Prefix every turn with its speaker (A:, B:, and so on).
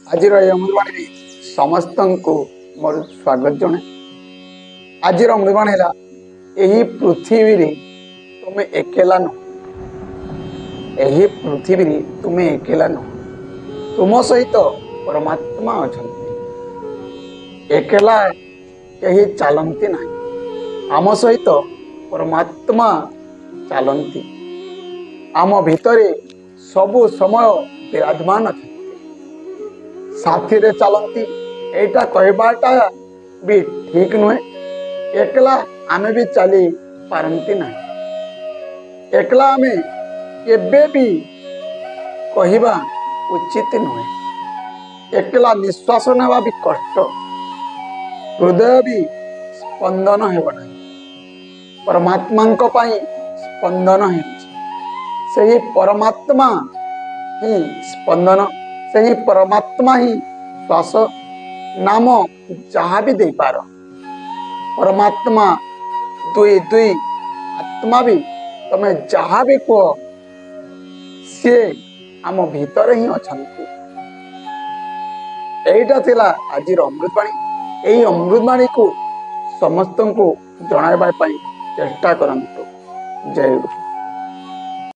A: आज अमृतवाणी समस्त को मोर स्वागत जनाए। आज अमृतवाणी है यही पृथ्वी रे तुम एकेला नुह, यही पृथ्वी रे तुम एकेला नुह, तुम सहित परमात्मा अच्छा। एकेला यही चलती ना, आम सहित परमात्मा चलती, आम भितरे सबु समय विराजमान अच्छा, साथी रे चलती। एटा कहबाटा भी ठीक नुहे। एकला आमे भी चली पारंती ना, एकला आमे केबे भी कहवा उचित नुहे। एकला निश्वास नेवा भी कष्ट, हृदय भी स्पंदन हेब ना। परमात्मा स्पंदन है, परमात्मा ही स्पंदन, से ही परमात्मा ही श्वास नाम जहाँ भी दे पार। परमात्मा दुई दुई आत्मा भी तमें जहाँ भी कह सी आम भीतर ही अच्छा। यहीटा थिला आज अमृतवाणी। यही अमृतवाणी को समस्त को जणाइबा चेष्टा करंतु। जय गुरु।